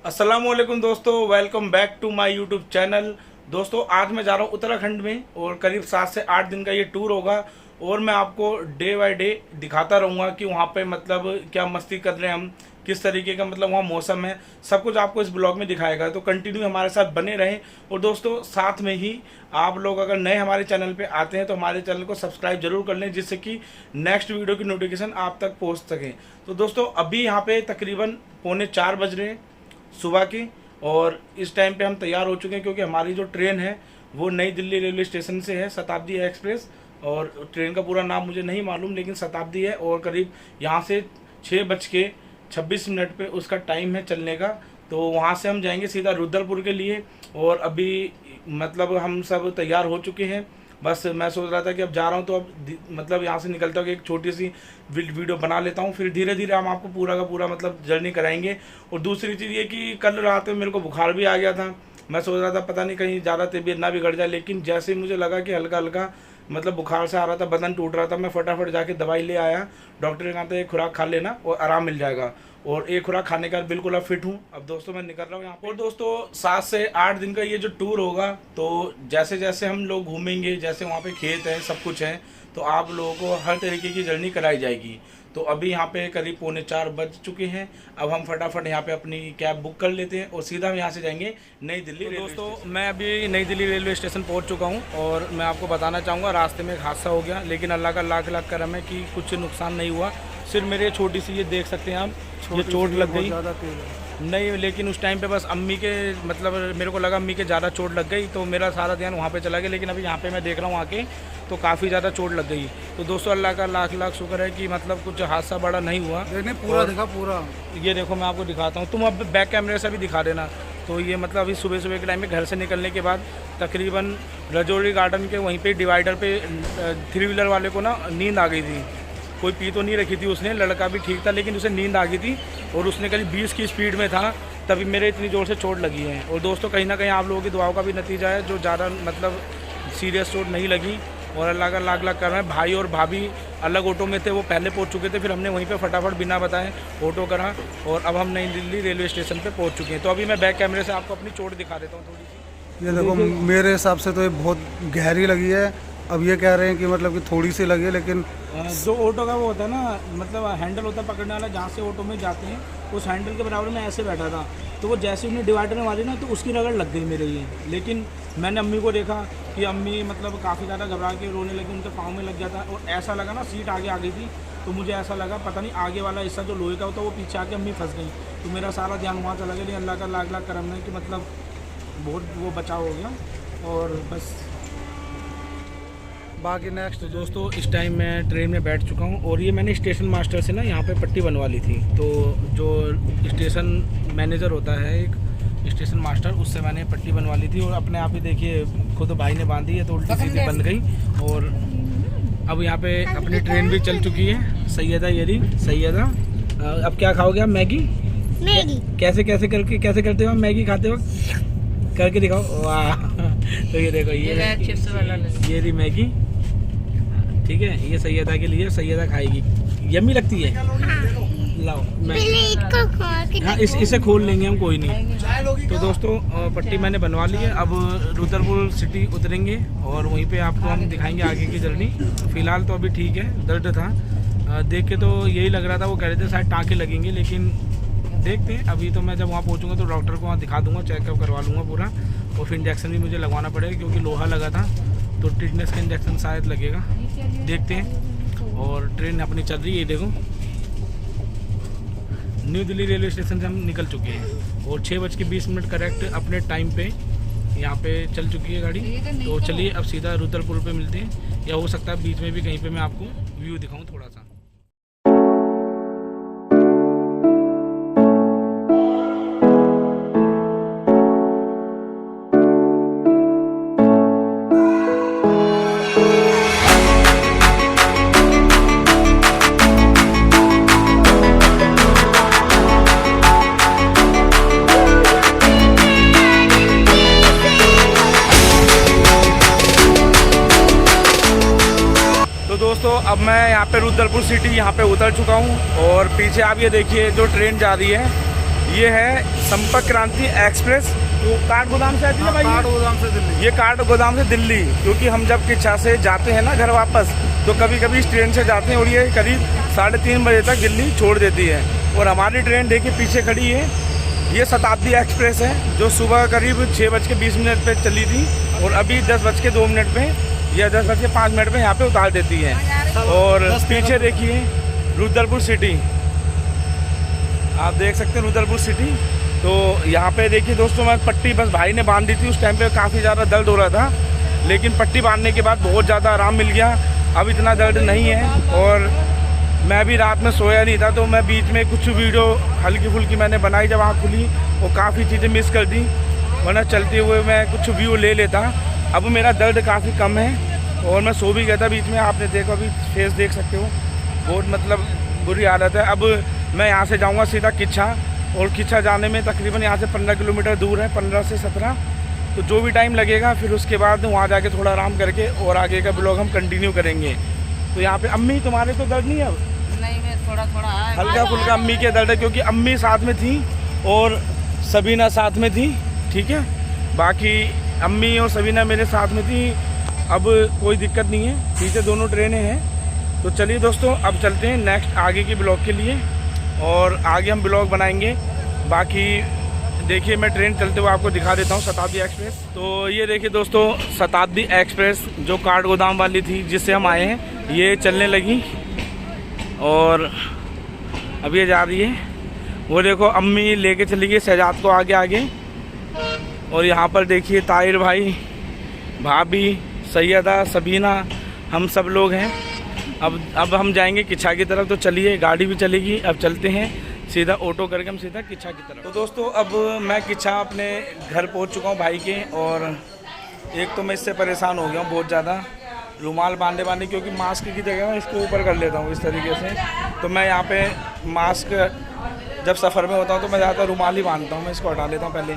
अस्सलामुअलैकुम दोस्तों, welcome back to my YouTube channel. दोस्तों आज मैं जा रहा हूँ उत्तराखंड में और करीब 7 से 8 दिन का ये टूर होगा और मैं आपको डे बाय डे दिखाता रहूँगा कि वहाँ पे मतलब क्या मस्ती कर रहे हैं हम, किस तरीके का मतलब वहाँ मौसम है, सब कुछ आपको इस ब्लॉग में दिखाएगा। तो कंटिन्यू हमारे साथ बने रहें। और दोस्तों साथ में ही आप लोग अगर नए हमारे चैनल पे आते हैं तो हमारे चैनल को सब्सक्राइब जरूर कर लें, जिससे कि नेक्स्ट वीडियो की नोटिफिकेशन आप तक पहुँच सके। तो दोस्तों अभी यहाँ पे तकरीबन 3:45 बज रहे हैं सुबह की और इस टाइम पे हम तैयार हो चुके हैं क्योंकि हमारी जो ट्रेन है वो नई दिल्ली रेलवे स्टेशन से है, शताब्दी एक्सप्रेस। और ट्रेन का पूरा नाम मुझे नहीं मालूम लेकिन शताब्दी है और करीब यहाँ से 6:26 पे उसका टाइम है चलने का। तो वहाँ से हम जाएंगे सीधा रुद्रपुर के लिए और अभी मतलब हम सब तैयार हो चुके हैं। बस मैं सोच रहा था कि अब जा रहा हूँ तो अब मतलब यहाँ से निकलता हूँ कि एक छोटी सी वीडियो बना लेता हूँ, फिर धीरे धीरे हम आपको पूरा का पूरा मतलब जर्नी कराएंगे। और दूसरी चीज़ ये कि कल रात में मेरे को बुखार भी आ गया था। मैं सोच रहा था पता नहीं कहीं ज़्यादा तबीयत ना बिगड़ जाए, लेकिन जैसे ही मुझे लगा कि हल्का हल्का मतलब बुखार से आ रहा था, बदन टूट रहा था, मैं फटाफट जाके दवाई ले आया। डॉक्टर ने कहा था एक खुराक खा लेना और आराम मिल जाएगा और एक खुराक खाने का बिल्कुल अब फिट हूँ। अब दोस्तों मैं निकल रहा हूँ यहाँ पर। और दोस्तों 7 से 8 दिन का ये जो टूर होगा तो जैसे जैसे हम लोग घूमेंगे, जैसे वहाँ पे खेत है सब कुछ है, तो आप लोगों को हर तरीके की जर्नी कराई जाएगी। तो अभी यहाँ पे करीब 3:45 बज चुके हैं। अब हम फटाफट यहाँ पे अपनी कैब बुक कर लेते हैं और सीधा हम यहाँ से जाएंगे नई दिल्ली। तो दोस्तों मैं अभी नई दिल्ली रेलवे स्टेशन पहुँच चुका हूँ और मैं आपको बताना चाहूँगा रास्ते में एक हादसा हो गया, लेकिन अल्लाह का लाख लाख करम है कि कुछ नुकसान नहीं हुआ। सिर्फ मेरे छोटी सी ये देख सकते हैं आप, ये चोट लग गई नहीं, लेकिन उस टाइम पे बस अम्मी के मतलब मेरे को लगा अम्मी के ज़्यादा चोट लग गई तो मेरा सारा ध्यान वहाँ पे चला गया। लेकिन अभी यहाँ पे मैं देख रहा हूँ आके तो काफ़ी ज़्यादा चोट लग गई। तो दोस्तों अल्लाह का लाख लाख शुक्र है कि मतलब कुछ हादसा बड़ा नहीं हुआ। पूरा दिखा पूरा, ये देखो मैं आपको दिखाता हूँ, तुम अब बैक कैमरे से भी दिखा देना। तो ये मतलब अभी सुबह सुबह के टाइम में घर से निकलने के बाद तकरीबन रजौरी गार्डन के वहीं पर डिवाइडर पर 3 व्हीलर वाले को ना नींद आ गई थी। कोई पी तो नहीं रखी थी उसने, लड़का भी ठीक था, लेकिन उसे नींद आ गई थी और उसने करीब 20 की स्पीड में था, तभी मेरे इतनी ज़ोर से चोट लगी है। और दोस्तों कहीं ना कहीं आप लोगों की दुआओं का भी नतीजा है, जो ज़्यादा मतलब सीरियस चोट नहीं लगी। और अल्लाह का लाख लाख कर रहे हैं। भाई और भाभी अलग ऑटो में थे, वो पहले पहुंच चुके थे, फिर हमने वहीं पे फटाफट बिना बताए ऑटो करा और अब हम नई दिल्ली रेलवे स्टेशन पे पहुंच चुके हैं। तो अभी मैं बैक कैमरे से आपको अपनी चोट दिखा देता हूँ थोड़ी सी। ये देखो मेरे हिसाब से तो ये बहुत गहरी लगी है। अब ये कह रहे हैं कि मतलब कि थोड़ी सी लगी है, लेकिन जो ऑटो का वो होता है ना मतलब हैंडल होता है पकड़ने वाला, जहाँ से ऑटो में जाते हैं उस हैंडल के बराबर में ऐसे बैठा था, तो वो जैसे उन्हें डिवाइडर में मारी ना तो उसकी रगड़ लग गई मेरे ये। लेकिन मैंने अम्मी को देखा कि अम्मी मतलब काफ़ी ज़्यादा घबरा के रोने लगी, उनके पाँव में लग गया था और ऐसा लगा ना सीट आगे आ गई थी, तो मुझे ऐसा लगा पता नहीं आगे वाला हिस्सा जो लोहे का होता वो पीछे आके अम्मी फंस गई। तो मेरा सारा ध्यान वहाँ चला गया। लेकिन अल्लाह का लाख लाख करम है कि मतलब बहुत वो बचाव हो गया। और बस बाकी नेक्स्ट तो दोस्तों इस टाइम मैं ट्रेन में बैठ चुका हूँ और ये मैंने स्टेशन मास्टर से ना यहाँ पे पट्टी बनवा ली थी। तो जो स्टेशन मैनेजर होता है एक स्टेशन मास्टर, उससे मैंने पट्टी बनवा ली थी और अपने आप ही देखिए खुद भाई ने बांधी है तो उल्टी सीधी बन गई। और अब यहाँ पे अपनी ट्रेन भी चल चुकी है। सैयदा येरी सैयदा, अब क्या खाओगे आप? मैगी? कैसे कैसे करते हो आप मैगी खाते वक्त? करके दिखाओ। वाह तो ये देखो ये रही मैगी, ठीक है, ये सैयदा के लिए, सैयदा खाएगी, यम्मी लगती है। लाओ हाँ इसे खोल लेंगे हम, कोई नहीं। तो दोस्तों पट्टी मैंने बनवा ली है। अब रुद्रपुर सिटी उतरेंगे और वहीं पे आपको हम दिखाएंगे आगे की जर्नी। फ़िलहाल तो अभी ठीक है, दर्द था देख के तो यही लग रहा था, वो कह रहे थे शायद टाँके लगेंगे, लेकिन देखते हैं। अभी तो मैं जब वहाँ पहुँचूँगा तो डॉक्टर को वहाँ दिखा दूँगा, चेकअप करवा लूँगा पूरा और फिर इंजेक्शन भी मुझे लगवाना पड़ेगा क्योंकि लोहा लगा था, तो टिटनेस का इंजेक्शन शायद लगेगा, देखते हैं। और ट्रेन अपनी चल रही है, देखो न्यू दिल्ली रेलवे स्टेशन से हम निकल चुके हैं और 6:20 करेक्ट अपने टाइम पे यहाँ पे चल चुकी है गाड़ी। तो चलिए अब सीधा रुद्रपुर पे मिलते हैं, या हो सकता है बीच में भी कहीं पे मैं आपको व्यू दिखाऊँ थोड़ा सा। दोस्तों अब मैं यहाँ पे रुद्रपुर सिटी यहाँ पे उतर चुका हूँ और पीछे आप ये देखिए जो ट्रेन जा रही है ये है संपर्क क्रांति एक्सप्रेस, तो काठ गोदाम से आती है भाई। काठ गोदाम से दिल्ली। ये काठ गोदाम से दिल्ली, क्योंकि हम जब किच्छा से जाते हैं ना घर वापस, तो कभी कभी इस ट्रेन से जाते हैं और ये करीब 3:30 बजे तक दिल्ली छोड़ देती है। और हमारी ट्रेन देखिए पीछे खड़ी है, ये शताब्दी एक्सप्रेस है, जो सुबह करीब 6:20 पे चली थी और अभी 10:02 पे या 10:05 पे यहाँ पे उतार देती है। और पीछे देखिए रुद्रपुर सिटी, आप देख सकते हैं रुद्रपुर सिटी। तो यहाँ पे देखिए दोस्तों, मैं पट्टी बस भाई ने बांध दी थी, उस टाइम पे काफ़ी ज़्यादा दर्द हो रहा था, लेकिन पट्टी बांधने के बाद बहुत ज़्यादा आराम मिल गया, अब इतना दर्द नहीं है। और मैं भी रात में सोया नहीं था, तो मैं बीच में कुछ वीडियो हल्की फुल्की मैंने बनाई जब आँख खुली, और काफ़ी चीज़ें मिस कर दी, वरना चलते हुए मैं कुछ व्यू ले लेता। अब मेरा दर्द काफ़ी कम है और मैं सो भी गया था बीच में, आपने देखो अभी फेस देख सकते हो, बहुत मतलब बुरी हालत है। अब मैं यहाँ से जाऊँगा सीधा किच्छा, और किच्छा जाने में तकरीबन यहाँ से 15 किलोमीटर दूर है, 15 से 17, तो जो भी टाइम लगेगा फिर उसके बाद वहाँ जाके थोड़ा आराम करके और आगे का ब्लॉग हम कंटिन्यू करेंगे। तो यहाँ पे अम्मी तुम्हारे तो दर्द नहीं है अब? नहीं, मैं थोड़ा हल्का फुल्का अम्मी के दर्द है, क्योंकि अम्मी साथ में थी और सबीना साथ में थी, ठीक है। बाकी अम्मी और सबीना मेरे साथ में थी, अब कोई दिक्कत नहीं है, पीछे दोनों ट्रेनें हैं। तो चलिए दोस्तों, अब चलते हैं नेक्स्ट आगे की ब्लॉग के लिए, और आगे हम ब्लॉग बनाएंगे। बाकी देखिए मैं ट्रेन चलते हुए आपको दिखा देता हूँ, शताब्दी एक्सप्रेस। तो ये देखिए दोस्तों, शताब्दी एक्सप्रेस जो काठ गोदाम वाली थी जिससे हम आए हैं, ये चलने लगी और अब ये जा रही है। वो देखो अम्मी लेके चली गई शहजाद को आगे आगे, और यहाँ पर देखिए ताहिर भाई, भाभी, सैयदा, सबीना, हम सब लोग हैं। अब हम जाएंगे किच्छा की तरफ, तो चलिए गाड़ी भी चलेगी, अब चलते हैं सीधा ऑटो करके हम सीधा किच्छा की तरफ। तो दोस्तों अब मैं किच्छा अपने घर पहुंच चुका हूं भाई के, और एक तो मैं इससे परेशान हो गया हूं बहुत ज़्यादा, रुमाल बांधे क्योंकि मास्क की जगह मैं इसको ऊपर कर लेता हूं इस तरीके से। तो मैं यहाँ पे मास्क जब सफ़र में होता हूँ तो मैं ज़्यादातर रुमाल ही बांधता हूँ, मैं इसको हटा लेता हूँ पहले।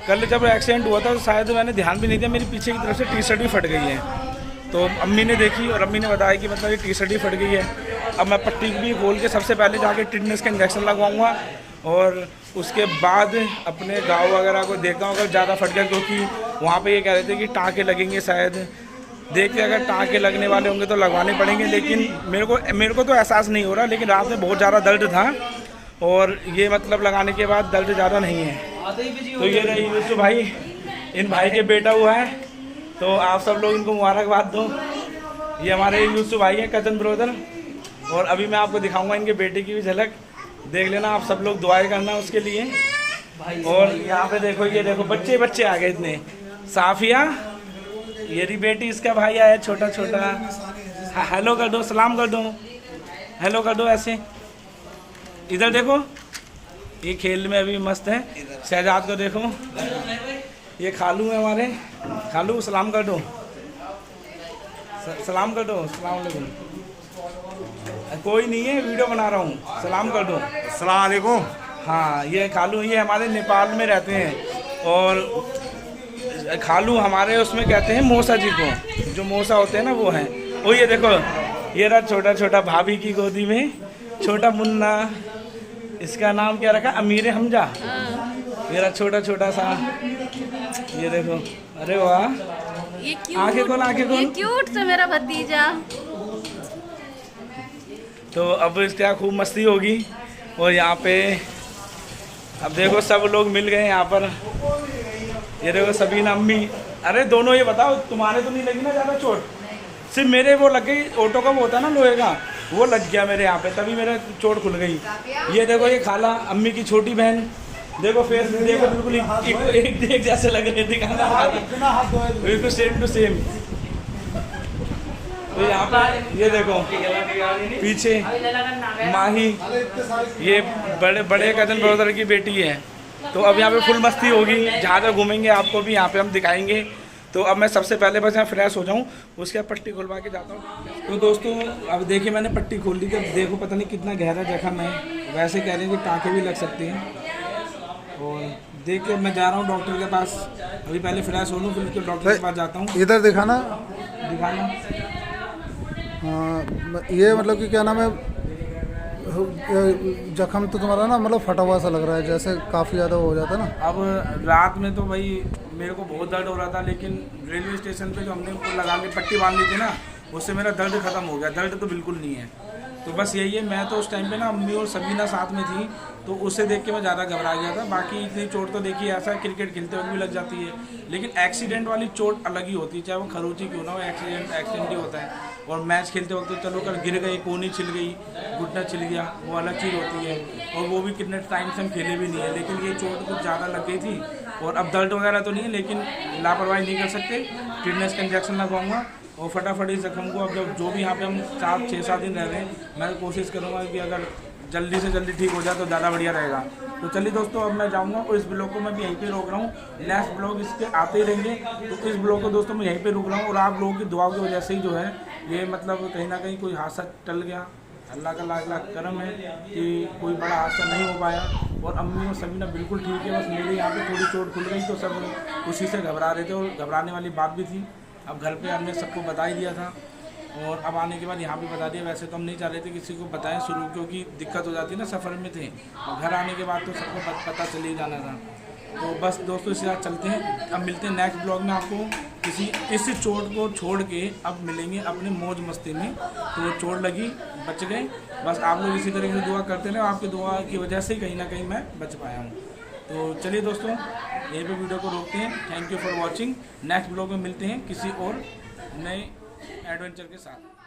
कल जब एक्सीडेंट हुआ था तो शायद मैंने ध्यान भी नहीं दिया, मेरी पीछे की तरफ से टी शर्ट भी फट गई है। तो अम्मी ने देखी और अम्मी ने बताया कि मतलब ये टी शर्ट ही फट गई है। अब मैं पट्टी भी खोल के सबसे पहले जाके टिटनेस का इंजेक्शन लगवाऊंगा, और उसके बाद अपने गाँव वगैरह को देखता हूँ अगर ज़्यादा फट गया, क्योंकि वहाँ पे ये कह रहे थे कि टाँके लगेंगे शायद। देखते अगर टाँके लगने वाले होंगे तो लगवाने पड़ेंगे, लेकिन मेरे को तो एहसास नहीं हो रहा, लेकिन रात में बहुत ज़्यादा दर्द था, और ये मतलब लगाने के बाद दर्द ज़्यादा नहीं है। तो ये रही यूसुफ भाई, इन भाई के बेटा हुआ है, तो आप सब लोग इनको मुबारकबाद दो। ये हमारे यूसुफ भाई हैं, कजन ब्रदर, और अभी मैं आपको दिखाऊंगा इनके बेटे की भी झलक, देख लेना आप सब लोग, दुआएं करना उसके लिए। और यहाँ पे देखो, ये देखो बच्चे आ गए इतने। साफिया, ये रही बेटी, इसका भाई आया छोटा छोटा। हेलो कर दो, सलाम कर दो, हेलो कर दो ऐसे। इधर देखो, ये खेल में अभी मस्त है। शहजाद को देखो, ये खालू है हमारे, खालू सलाम कर दो, सलाम कर दो, सलाम अलैकुम। कोई नहीं है, वीडियो बना रहा हूँ, सलाम कर दो, अस्सलाम वालेकुम। हाँ ये खालू, ये हमारे नेपाल में रहते हैं, और खालू हमारे उसमें कहते हैं मौसा जी को, जो मौसा होते हैं ना वो हैं। वो ये देखो, ये रहा छोटा छोटा भाभी की गोदी में छोटा मुन्ना, इसका नाम क्या रखा, अमीर हमजा। मेरा छोटा छोटा सा, ये देखो, अरे वाह, ये आंखें खोल, आंखें खोल, ये क्यूट से मेरा भतीजा। तो अब इसका खूब मस्ती होगी। और यहाँ पे अब देखो सब लोग मिल गए यहाँ पर, ये देखो सबीना, अम्मी। अरे दोनों ये बताओ, तुम्हारे तो नहीं लगी ना ज़्यादा चोट? सिर्फ मेरे वो लग गई, ऑटो का वो होता है ना लोहे का, वो लग गया मेरे यहाँ पे, तभी मेरा चोट खुल गई। ये देखो, ये खाला, अम्मी की छोटी बहन, देखो फेस देखो, बिल्कुल एक जैसे लग रहे थे, बिल्कुल सेम टू सेम। तो यहाँ पर ये देखो पीछे माही, ये बड़े कजन ब्रदर की बेटी है। तो अब यहाँ पे फुल मस्ती होगी, जहाँ जहाँ घूमेंगे आपको भी यहाँ पे हम दिखाएंगे। तो अब मैं सबसे पहले बस यहाँ फ्रेश हो जाऊँ, उसके बाद पट्टी खुलवा के जाता हूँ। तो दोस्तों अब देखिए मैंने पट्टी खोल ली, जब देखो पता नहीं कितना गहरा जख्म है, वैसे कह रहे हैं कि टाँके भी लग सकते हैं। और देख के मैं जा रहा हूँ डॉक्टर के पास, अभी पहले फ्रेश हो लूँ, फिर उसके डॉक्टर के पास जाता हूँ। इधर दिखाना, दिखाना। हाँ, ये मतलब कि क्या नाम है, जख्म तो तुम्हारा ना मतलब फटा हुआ सा लग रहा है, जैसे काफ़ी ज़्यादा हो जाता है ना। अब रात में तो भाई मेरे को बहुत दर्द हो रहा था, लेकिन रेलवे स्टेशन पे जो हमने उनको लगा के पट्टी बांध ली थी ना, उससे मेरा दर्द ख़त्म हो गया। दर्द तो बिल्कुल नहीं है। तो बस यही है, मैं तो उस टाइम पे ना अम्मी और सबीना साथ में थी, तो उससे देख के मैं ज़्यादा घबरा गया था। बाकी इतनी चोट तो देखिए ऐसा क्रिकेट खेलते वक्त भी लग जाती है, लेकिन एक्सीडेंट वाली चोट अलग ही होती है, चाहे वो खरोची क्यों ना हो, एक्सीडेंट ही होता है। और मैच खेलते वक्त तो चलो कल गिर गई, कोनी छिल गई, घुटना छिल गया, वो अलग चीज़ होती है, और वो भी कितने टाइम से हम खेले भी नहीं है। लेकिन ये चोट कुछ ज़्यादा लग गई थी, और अब दर्द वगैरह तो नहीं है, लेकिन लापरवाही नहीं कर सकते। टिटनेस का इंजेक्शन लगवाऊँगा और फटाफट इस जख्म को, अब जब जो भी यहाँ पे हम 6-7 दिन रह रहे हैं, मैं कोशिश करूँगा कि अगर जल्दी से जल्दी ठीक हो जाए तो ज़्यादा बढ़िया रहेगा। तो चलिए दोस्तों, अब मैं जाऊँगा और इस ब्लॉग को मैं भी यहीं पे रोक रहा हूँ। नेक्स्ट ब्लॉग इसके आते ही रहेंगे, तो इस ब्लॉग को दोस्तों मैं यहीं पे रुक रहा हूँ। और आप लोगों की दुआओं की वजह से ही जो है ये मतलब कहीं ना कहीं कोई हादसा टल गया। अल्लाह का लाख लाख करम है कि कोई बड़ा हादसा नहीं हो पाया, और अम्मी और सबीना बिल्कुल ठीक है। बस मेरे यहाँ पे थोड़ी चोट खुल गई तो सब उसी से घबरा रहे थे, और घबराने वाली बात भी थी। अब घर पे हमने सबको बता ही दिया था, और अब आने के बाद यहाँ पे बता दिया। वैसे तो हम नहीं चाह रहे थे किसी को बताएं शुरू, क्योंकि दिक्कत हो जाती है ना, सफ़र में थे, और घर आने के बाद तो सबको पता चल ही जाना था। तो बस दोस्तों इसी साथ चलते हैं। अब मिलते हैं नेक्स्ट ब्लॉग में आपको किसी इस चोट को छोड़ के। अब मिलेंगे अपने मौज मस्ती में। तो चोट लगी, बच गए। बस आप लोग इसी तरीके से दुआ करते रहे, आपकी दुआ की वजह से ही कहीं ना कहीं मैं बच पाया हूँ। तो चलिए दोस्तों, यहीं पे वीडियो को रोकते हैं। Thank you for watching. Next blog में मिलते हैं किसी और नए एडवेंचर के साथ।